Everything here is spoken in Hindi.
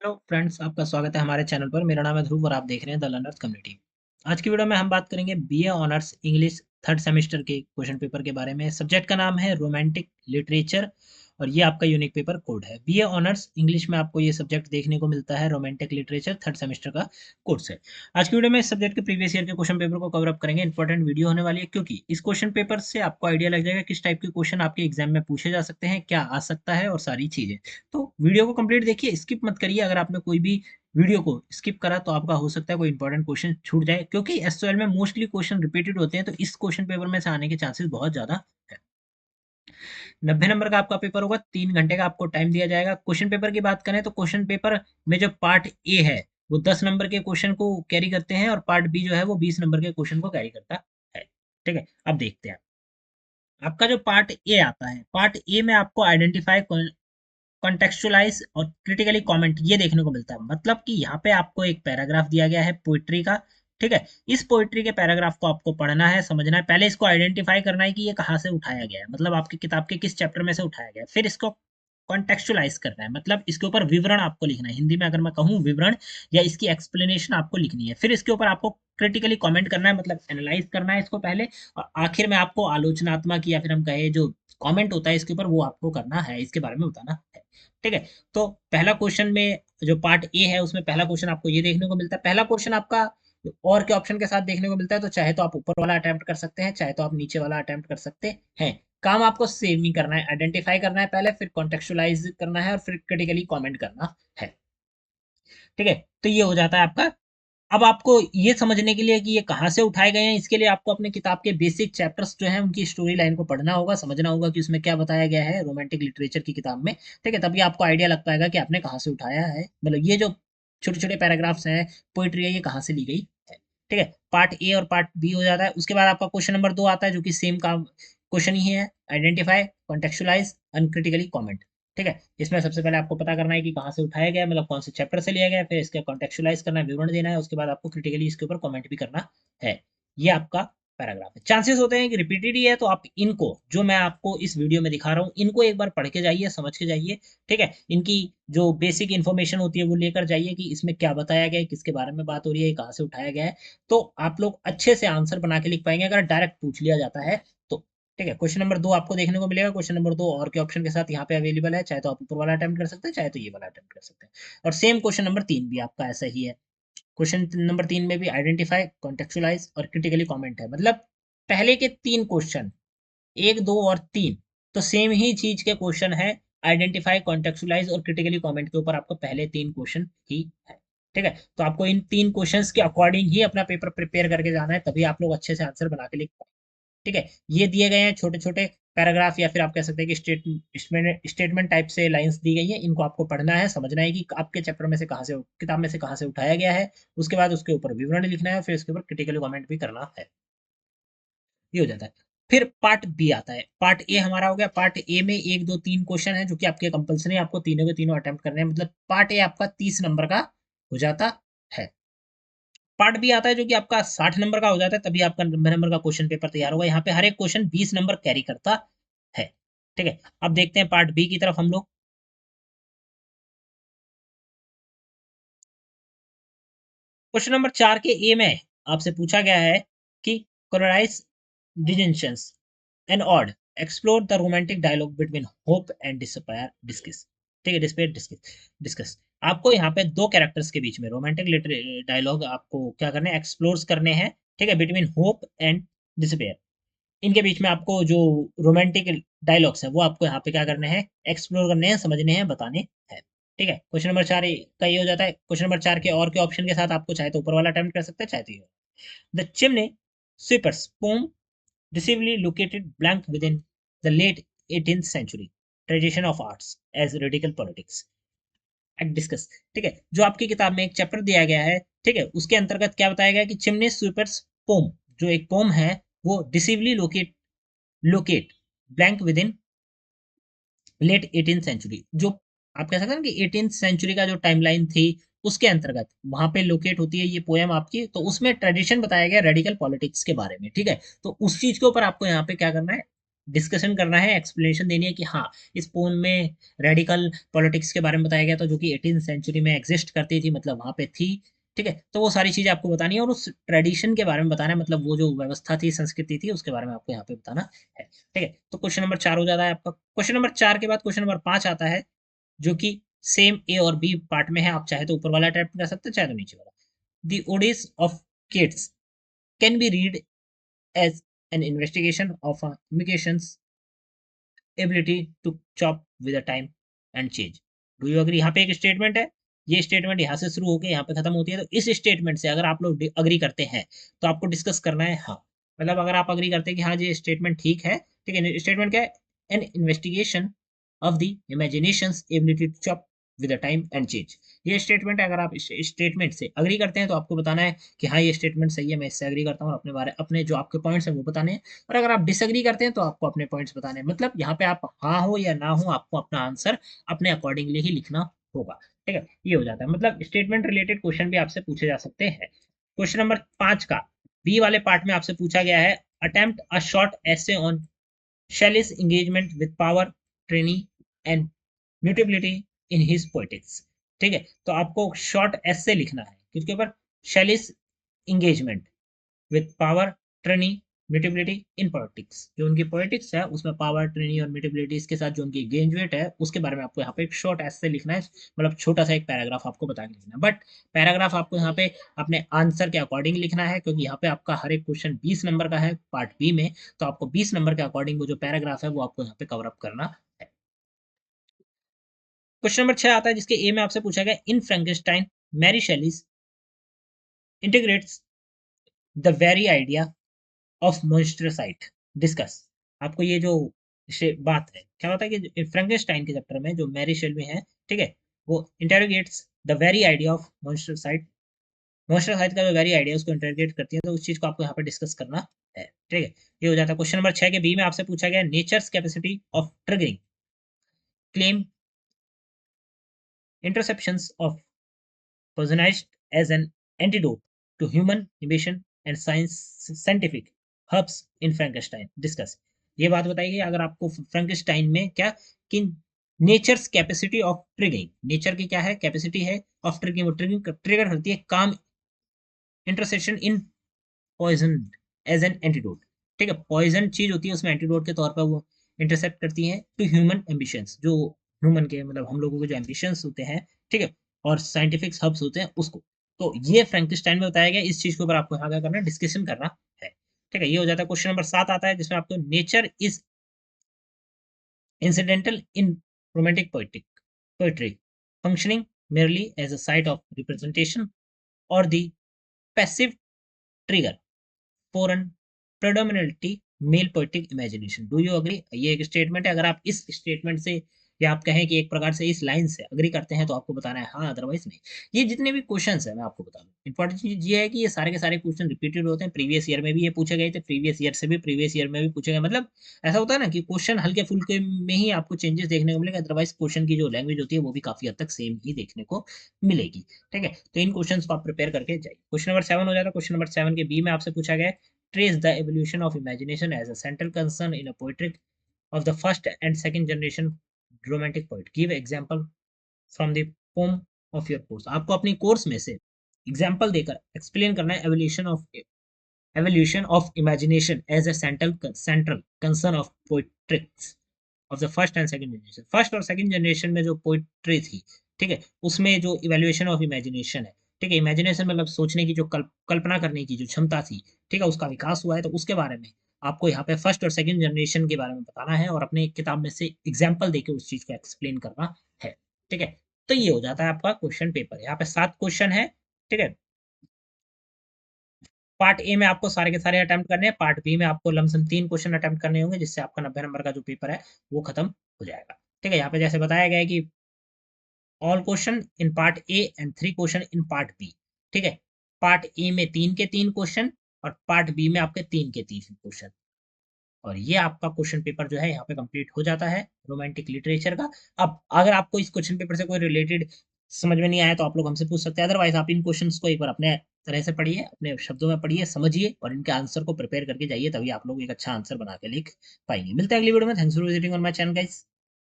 हेलो फ्रेंड्स, आपका स्वागत है हमारे चैनल पर। मेरा नाम है ध्रुव और आप देख रहे हैं द लर्नर्स कम्युनिटी। आज की वीडियो में हम बात करेंगे BA honours English third semester के क्वेश्चन पेपर के बारे में। सब्जेक्ट का नाम है रोमांटिक लिटरेचर और ये आपका यूनिक पेपर कोड है। बीए ऑनर्स इंग्लिश में आपको ये सब्जेक्ट देखने को मिलता है। रोमांटिक लिटरेचर थर्ड सेमेस्टर का कोर्स है। आज की वीडियो में इस सब्जेक्ट के प्रीवियस ईयर के क्वेश्चन पेपर को कवर अप करेंगे। इंपॉर्टेंट वीडियो होने वाली है क्योंकि इस क्वेश्चन पेपर से आपको आइडिया लग जाएगा किस टाइप के क्वेश्चन आपके एग्जाम में पूछे जा सकते हैं, क्या आ सकता है और सारी चीजें। तो वीडियो को कंप्लीट देखिए, स्किप मत करिए। अगर आपने कोई भी वीडियो को स्किप करा तो आपका हो सकता है कोई इंपॉर्टेंट क्वेश्चन छूट जाए, क्योंकि एसओएल में मोस्टली क्वेश्चन रिपीटेड होते हैं, तो इस क्वेश्चन पेपर में से आने के चांसेस बहुत ज्यादा है। 90 नंबर का आपका पेपर होगा, 3 घंटे का आपको टाइम दिया जाएगा। क्वेश्चन पेपर की बात करें तो क्वेश्चन पेपर में जो पार्ट ए है वो 10 नंबर के क्वेश्चन को कैरी करते हैं और पार्ट बी जो है वो 20 नंबर के क्वेश्चन को कैरी करता है। ठीक है, अब देखते हैं। आपका जो पार्ट ए आता है, पार्ट ए में आपको आइडेंटिफाई, कॉन्टेक्चुअलाइज और क्रिटिकली कमेंट ये देखने को मिलता है। मतलब कि यहाँ पे आपको एक पैराग्राफ दिया गया है पोइट्री का। ठीक है, इस पोइट्री के पैराग्राफ को आपको पढ़ना है, समझना है। पहले इसको आइडेंटिफाई करना है कि ये कहाँ से उठाया गया है, मतलब आपकी किताब के किस चैप्टर में से उठाया गया है। फिर इसको कॉन्टेक्चुअलाइज करना है, मतलब इसके ऊपर विवरण आपको लिखना है। हिंदी में अगर मैं कहूँ विवरण या इसकी एक्सप्लेनेशन आपको लिखनी है। फिर इसके ऊपर आपको क्रिटिकली कमेंट करना है, मतलब एनालाइज करना है इसको पहले, और आखिर में आपको आलोचनात्मक या फिर हम कहे जो कमेंट होता है इसके ऊपर वो आपको करना है, इसके बारे में बताना है। ठीक है, तो पहला क्वेश्चन में जो पार्ट ए है उसमें पहला क्वेश्चन आपको ये देखने को मिलता है। पहला क्वेश्चन आपका और के ऑप्शन के साथ देखने को मिलता है, तो चाहे तो आप ऊपर वाला अटेम्प्ट कर सकते हैं, चाहे तो आप नीचे वाला अटेम्प्ट कर सकते हैं। काम आपको सेम ही करना है, आइडेंटिफाई करना है पहले, फिर कॉन्टेक्चुअलाइज करना है और फिर क्रिटिकली कमेंट करना है। ठीक है, तो ये हो जाता है आपका। अब आपको ये समझने के लिए कि ये कहाँ से उठाए गए हैं, इसके लिए आपको अपने किताब के बेसिक चैप्टर्स जो हैं उनकी स्टोरी लाइन को पढ़ना होगा, समझना होगा कि उसमें क्या बताया गया है रोमांटिक लिटरेचर की किताब में। ठीक है, तभी आपको आइडिया लग पाएगा कि आपने कहाँ से उठाया है, मतलब ये जो छोटे छोटे पैराग्राफ्स हैं, पोइट्री है, ये कहाँ से ली गई है। ठीक है, पार्ट ए और पार्ट बी हो जाता है। उसके बाद आपका क्वेश्चन नंबर 2 आता है, जो कि सेम काम क्वेश्चन ही है, आइडेंटिफाई, कॉन्टेक्चुअलाइज, अनक्रिटिकली कॉमेंट। ठीक है, इसमें सबसे पहले आपको पता करना है कि कहाँ से उठाया गया है, मतलब कौन से चैप्टर से लिया गया है। फिर इसका कॉन्टेक्चुअलाइज करना है, विवरण देना है। उसके बाद आपको क्रिटिकली इसके ऊपर कमेंट भी करना है। ये आपका पैराग्राफ है। चांसेस होते हैं कि रिपीटेड ही है, तो आप इनको जो मैं आपको इस वीडियो में दिखा रहा हूँ इनको एक बार पढ़ के जाइए, समझ के जाइए। ठीक है, इनकी जो बेसिक इन्फॉर्मेशन होती है वो लेकर जाइए कि इसमें क्या बताया गया है, किसके बारे में बात हो रही है, कहाँ से उठाया गया है। तो आप लोग अच्छे से आंसर बना के लिख पाएंगे अगर डायरेक्ट पूछ लिया जाता है तो। ठीक है, क्वेश्चन नंबर 2 आपको देखने को मिलेगा। क्वेश्चन नंबर 2 और के ऑप्शन के साथ यहाँ पे अवेलेबल है, चाहे तो आप ऊपर वाला अटेम्प्ट कर सकते हैं, चाहे तो ये वाला अटेम्प्ट कर सकते हैं। और सेम क्वेश्चन नंबर 3 भी आपका ऐसा ही है। क्वेश्चन नंबर 3 में भी आइडेंटिफाई, कॉन्टेक्चुअलाइज और क्रिटिकली कमेंट है। मतलब पहले के 3 क्वेश्चन, 1, 2 और 3, तो सेम ही चीज के क्वेश्चन है। आइडेंटिफाई, कॉन्टेक्चुअलाइज और क्रिटिकली कमेंट के ऊपर आपको पहले 3 क्वेश्चन ही है। ठीक है, तो आपको इन 3 क्वेश्चंस के अकॉर्डिंग ही अपना पेपर प्रिपेयर करके जाना है, तभी आप लोग अच्छे से आंसर बना के लिख पाएंगे। ठीक है, ये दिए गए हैं छोटे छोटे पैराग्राफ, या फिर आप कह सकते हैं कि स्टेटमेंट टाइप से लाइंस दी गई है। इनको आपको पढ़ना है, समझना है कि आपके चैप्टर में से कहाँ से, किताब में से कहाँ से उठाया गया है। उसके बाद उसके ऊपर विवरण लिखना है, फिर उसके ऊपर क्रिटिकल कमेंट भी करना है। ये हो जाता है। फिर पार्ट बी आता है। पार्ट ए हमारा हो गया। पार्ट ए में 1, 2, 3 क्वेश्चन है जो कि आपके कंपल्सरी, आपको तीनों के तीनों अटेम्प्ट करने हैं। मतलब पार्ट ए आपका 30 नंबर का हो जाता है। पार्ट बी आता है जो कि आपका 60 नंबर का हो जाता है, तभी आपका 90 नंबर का क्वेश्चन पेपर तैयार होगा। यहाँ पे हर एक क्वेश्चन 20 नंबर कैरी करता है। ठीक है, अब देखते हैं पार्ट बी की तरफ हम लोग। क्वेश्चन नंबर 4 के ए में आपसे पूछा गया है कि colourise dissensions and odd, explore the romantic dialogue between hope and despair, discuss. ठीक है, डिस्पेयर, डिस्कस, डिस्कस। आपको यहाँ पे दो कैरेक्टर्स के बीच में रोमांटिक डायलॉग आपको क्या करने हैं, एक्सप्लोर करने हैं। ठीक है, बिटवीन होप एंड डिस्पेयर, इनके बीच में आपको जो रोमांटिक डायलॉग्स है वो आपको यहाँ पे क्या करने हैं, एक्सप्लोर करने हैं, समझने हैं, बताने हैं। ठीक है, क्वेश्चन नंबर 4 का ये हो जाता है। क्वेश्चन नंबर 4 के और के ऑप्शन के साथ आपको चाहे तो ऊपर वाला अटेम्प्ट कर सकते हैं, चाहे तो ये। The chimney sweeper's poem decisively located blank within the late 18th century tradition of arts as radical politics and discuss। ठीक है, जो आपकी किताब में एक चैप्टर दिया गया है, ठीक है, उसके अंतर्गत क्या बताया गया कि चिमनी स्वीपर्स पोम, जो एक पोम है, वो decisively locate blank within late 18th century, जो आप कह सकते हैं कि 18th सेंचुरी का जो टाइमलाइन थी उसके अंतर्गत वहां पे लोकेट होती है ये पोएम आपकी। तो उसमें ट्रेडिशन बताया गया रेडिकल पॉलिटिक्स के बारे में। ठीक है, तो उस चीज के ऊपर आपको यहाँ पे क्या करना है, डिस्कशन करना है, एक्सप्लेनेशन देनी है कि हाँ, इस पोम में रेडिकल पॉलिटिक्स के बारे में बताया गया था जो कि 18th सेंचुरी में एग्जिस्ट करती थी, मतलब वहां पे थी। ठीक है, तो वो सारी चीजें आपको बतानी है और उस ट्रेडिशन के बारे में बताना है, मतलब वो जो व्यवस्था थी, संस्कृति थी, उसके बारे में आपको यहाँ पे बताना है। ठीक है, तो क्वेश्चन नंबर 4 हो जाता है आपका। क्वेश्चन नंबर 4 के बाद क्वेश्चन नंबर 5 आता है, जो कि सेम ए और बी पार्ट में है। आप चाहे तो ऊपर वाला अटेम्प्ट कर सकते हैं, चाहे तो नीचे वाला। The odes of Keats can be read as an investigation of imagination's ability to chop with time and change. Do you agree? यहाँ पे एक स्टेटमेंट है, ये स्टेटमेंट यहाँ से शुरू होकर यहाँ पे खत्म होती है, तो इस स्टेटमेंट से अगर आप लोग अग्री करते हैं तो आपको डिस्कस करना है हाँ। मतलब अगर आप अग्री करते हैं कि हाँ ये स्टेटमेंट ठीक है, ठीक है, स्टेटमेंट क्या है? An investigation of the imagination's ability to chop with time and change. ये स्टेटमेंट है, अगर आप इस स्टेटमेंट से अग्री करते हैं तो आपको बताना है कि हाँ ये स्टेटमेंट सही है, मैं इससे अग्री करता हूँ, अपने बारे अपने जो आपके पॉइंट्स हैं वो बताने हैं। और अगर आप डिसएग्री करते हैं तो आपको अपने पॉइंट्स बताने हैं। मतलब यहाँ पे आप हाँ हो या ना हो, आपको अपना आंसर अपने अकॉर्डिंगली ही लिखना होगा। ठीक है, ये हो जाता है। मतलब स्टेटमेंट रिलेटेड क्वेश्चन भी आपसे पूछे जा सकते हैं। क्वेश्चन नंबर 5 का बी वाले पार्ट में आपसे पूछा गया है, attempt a short essay on Shelley's engagement with power, tyranny and mutability in his poetics। ठीक है, तो आपको शॉर्ट एसे लिखना है किसके ऊपर? Shelley's engagement with power, trainee, mutability in politics. जो उनकी पॉलिटिक्स है उसमें पावर, ट्रेनी और म्यूटेबिलिटी के साथ जो उनकी एंगेजमेंट है उसके बारे में आपको यहाँ पे एक शॉर्ट ऐसे लिखना है। मतलब छोटा सा एक पैराग्राफ आपको बता के लिखना है, बट पैराग्राफ आपको यहाँ पे अपने आंसर के अकॉर्डिंग लिखना है, क्योंकि यहाँ पे आपका हर एक क्वेश्चन 20 नंबर का है पार्ट बी में। तो आपको 20 नंबर के अकॉर्डिंग वो जो पैराग्राफ है वो आपको यहाँ पे कवर अप करना है। क्वेश्चन नंबर 6 आता है, जिसके ए में आपसे पूछा गया, in Frankenstein Mary Shelley's interrogates the very idea of monstrosity. Discuss. आपको ये जो बात है, क्या होता है कि फ्रैंकेनस्टाइन के चैप्टर में जो मैरी शेल्बी है, ठीक है, वो इंटेरोगेट्स द वेरी आइडिया ऑफ मॉन्स्टरसाइट। मॉन्स्टरसाइट का जो वेरी आइडिया उसको इंटेरोगेट करती है, तो उस चीज को आपको यहाँ पे डिस्कस करना है। ठीक है, ये हो जाता है। क्वेश्चन नंबर 6 के बी में आपसे पूछा गया, nature's capacity of triggering claim interceptions of personalized as an antidote to human ambition and scientific hubs in Frankenstein। Discuss. ये बात बताइए, अगर आपको फ्रैंकेनस्टाइन में क्या, कि nature's capacity of triggering, nature की क्या है कैपेसिटी है ऑफ ट्रिगरिंग, वो ट्रिगरिंग ट्रिगर करती है काम interception in poison as an antidote. ठीक है, पॉइजन चीज होती है उसमें एंटीडोट के तौर पर वो इंटरसेप्ट करती है टू ह्यूमन एम्बिशंस, जो ह्यूमन के मतलब हम लोगों के जो एम्बिशंस होते हैं, ठीक है, और साइंटिफिक हब्स होते हैं उसको। तो ये फ्रैंकेनस्टाइन में बताया गया, इस चीज के ऊपर आपको यहाँ क्या करना है, डिस्कशन करना है। ठीक है, ये हो जाता है। क्वेश्चन नंबर 7 आता है, जिसमें आपको nature is incidental in romantic poetry, functioning merely as a site of representation or the passive trigger for an predominantly male poetic imagination. Do you agree? ये एक स्टेटमेंट है, अगर आप इस स्टेटमेंट से या आप कहें कि एक प्रकार से इस लाइन से अग्री करते हैं तो आपको बताना है हाँ, अदरवाइज नहीं। ये जितने भी क्वेश्चंस है मैं आपको बता दूं, इंपॉर्टेंट चीज ये है कि ये सारे के सारे क्वेश्चन रिपीटेड होते हैं। प्रीवियस ईयर में भी ये पूछे गए थे, प्रीवियस ईयर से भी प्रीवियस ईयर में भी पूछे गए। मतलब ऐसा होता है ना कि क्वेश्चन हल्के फुल्के में ही आपको चेंजेस देखने को मिलेगा, अदरवाइज क्वेश्चन की जो लैंग्वेज होती है वो भी काफी हद तक सेम ही देखने को मिलेगी। ठीक है, तो इन क्वेश्चन को आप प्रिपेयर करके जाइए। क्वेश्चन नंबर 7 हो जाता है। क्वेश्चन नंबर 7 के बी में आपसे पूछा गया, trace the evolution of imagination as a central concern in a poetry of the first and second generation romantic poet। Give example from the poem of your course। आपको अपनी कोर्स में से एग्जाम्पल देकर एक्सप्लेन करना है evolution of imagination as a central concern of poetics of the first and second generation. First और सेकंड जनरेशन में जो पोइट्री थी, ठीक है, उसमें जो इवेल्युएशन ऑफ इमेजिनेशन है, ठीक है, इमेजिनेशन मतलब सोचने की जो कल्पना करने की जो क्षमता थी, ठीक है, उसका विकास हुआ है। तो उसके बारे में आपको यहाँ पे फर्स्ट और सेकंड जनरेशन के बारे में बताना है और अपने किताब में से एग्जाम्पल देके उस चीज को एक्सप्लेन करना है। ठीक है, तो ये हो जाता है आपका क्वेश्चन पेपर। यहाँ पे 7 क्वेश्चन है। ठीक है, पार्ट ए में आपको सारे के सारे अटेम्प्ट करने हैं, पार्ट बी में आपको लमसम 3 क्वेश्चन अटेम्प्ट करने होंगे, जिससे आपका 90 नंबर का जो पेपर है वो खत्म हो जाएगा। ठीक है, यहाँ पे जैसे बताया गया है कि all question in part A and 3 question in part B. ठीक है, पार्ट ए में 3 के 3 क्वेश्चन और पार्ट बी में आपके 3 के 3 क्वेश्चन। और ये आपका क्वेश्चन पेपर जो है यहाँ पे कंप्लीट हो जाता है रोमांटिक लिटरेचर का। अब अगर आपको इस क्वेश्चन पेपर से कोई रिलेटेड समझ में नहीं आया तो आप लोग हमसे पूछ सकते हैं, अदरवाइज आप इन क्वेश्चंस को एक बार अपने तरह से पढ़िए, अपने शब्दों में पढ़िए, समझिए और इनके आंसर को प्रिपेयर करके जाइए, तभी आप लोग एक अच्छा आंसर बना के लिख पाएंगे। मिलते हैं अगली वीडियो में। Thanks for visiting on my channel guys.